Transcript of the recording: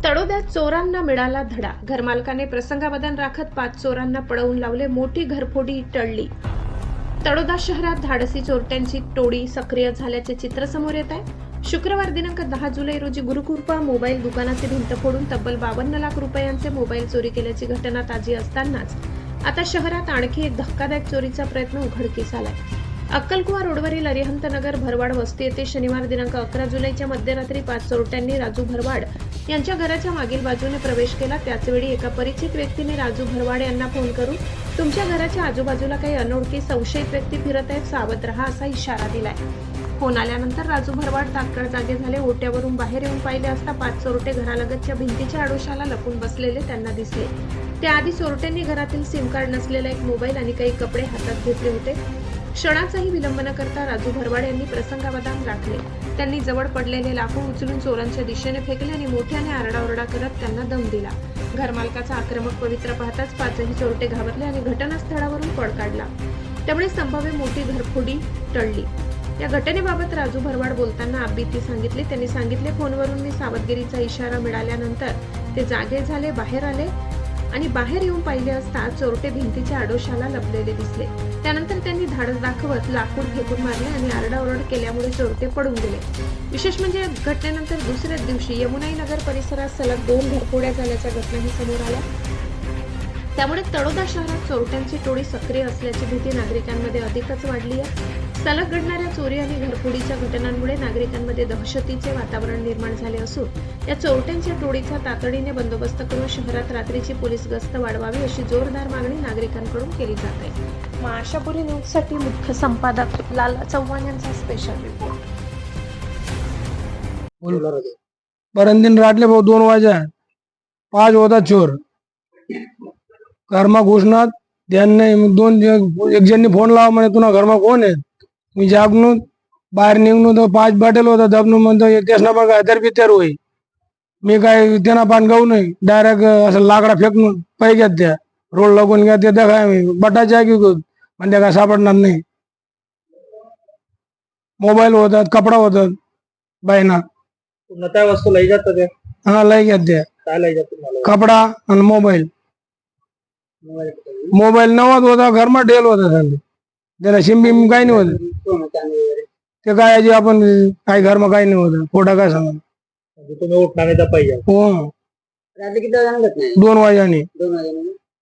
तळोद्यात चोरांना मिळाला धडा. घरमालकाने प्रसंगावधान राखत 5 चोरांना पळवून लावले. मोठी घरफोडी टळली. तळोदा शहरात धाडसी चोरट्यांची टोळी सक्रिय झाल्याचे चित्र समोर येत आहे. शुक्रवार दिनांक 10 जुलै रोजी गुरुकृपा मोबाईल दुकानाची भिंत फोडून तब्बल 52 लाख रुपयांचे मोबाईल चोरी केल्याची घटना ताजी असतानाच आता शहरात आणखी एक धक्कादायक चोरीचा प्रयत्न उघडकीस आलाय. अक्कलकुवा रोडवरील अरिहंतनगर भरवाड वस्ती येथे शनिवार दिनांक 11 जुलैच्या मध्यरात्री 5 चोरट्यांनी राजू भरवाड यांच्या घराच्या मागील बाजूने प्रवेश केला. त्याचवेळी एका परिचित व्यक्तीने राजू भरवाड यांना फोन करून तुमच्या घराच्या आजूबाजूला काही अनोळखी संशयित व्यक्ती फिरत आहेत, सावध रहा असा इशारा दिलाय. फोन आल्यानंतर राजू भरवाड तात्काळ जागे झाले. ओट्यावरून बाहेर येऊन पाहिले असता 5 चोरटे घरालगतच्या भिंतीच्या आडोशाला लपून बसलेले त्यांना दिसले. त्याआधी चोरट्यांनी घरातील सिम कार्ड नसलेला एक मोबाईल आणि काही कपडे हातात घेतले होते. क्षणाचाही विलंब न करता राजू भरवाड यांनी प्रसंगावधान राखले. त्यांनी जवळ पडलेले लाकूड उचलून चोरांच्या दिशेने फेकले आणि मोठ्याने आरडाओरडा करत त्यांना दम दिला. घरमालकाचा आक्रमक पवित्रा पाहताच 5ही चोरटे घाबरले आणि घटनास्थळावरून पळ काढला. त्यामुळे संभाव्य मोठी घरफोडी टळली. या घटनेबाबत राजू भरवाड बोलताना आपबीती सांगितली. त्यांनी सांगितले, फोनवरून मी सावधगिरीचा इशारा मिळाल्यानंतर ते जागे झाले, बाहेर आले आणि बाहेर येऊन पाहिले असता चोरटे भिंतीच्या आडोशाला लपलेले दिसले. त्यानंतर त्यांनी धाडस दाखवत लाकूड फेकून मारले आणि आरडाओरड केल्यामुळे चोरटे पळून गेले. विशेष म्हणजे घटनेनंतर दुसऱ्याच दिवशी यमुनाई नगर परिसरात सलग 2 घरफोड्या झाल्याच्या घटनाही समोर आल्या. त्यामुळे तळोदा शहरात चोरट्यांची टोळी सक्रिय असल्याची भीती नागरिकांमध्ये अधिकच वाढली आहे. सलग घडणाऱ्या चोरी आणि घरफोडीच्या घटनांमुळे नागरिकांमध्ये दहशतीचे वातावरण निर्माण झाले असून या चोरट्यांच्या टोळीचा तातडीने बंदोबस्त करून शहरात रात्रीची पोलीस गस्त वाढवावी अशी जोरदार मागणी नागरिकांकडून केली जात आहे. आशापुरी न्यूजसाठी मुख्य संपादक लाला चव्हाण यांचा स्पेशल रिपोर्ट. परंदीन राटले भाऊ 2 वाजा 5 होता चोर घरमा घुसणार. त्यांनी 1 जणनी फोन लावा म्हणे तुला घरमा कोण आहे. मी जागणू बाहेर निघणू तर 5 बॉटल होता दबनू म्हणतो त्यासना बघा तर बितर होई. मी काय त्यांना पान गाऊ नाही डायरेक्ट असं लाकडा फेकून पैक्यात त्या रोड लागून घ्या ते देखा मी बटाच्या की म्हणजे काय सापडणार नाही. मोबाईल होतात, कपडा होतात बायना. काय वस्तू लई जात ते हा लई घ्या त्या काय लई जात कपडा आणि मोबाईल. मोबाईल नवाच होता घरमा डेल होता त्यांनी त्याला शिंबी काही नाही होत. ते काय जे आपण काही घरमा काही नाही होत. फोटा काय सांगा तुम्ही उठणार पाहिजे. हो 2 वाजाने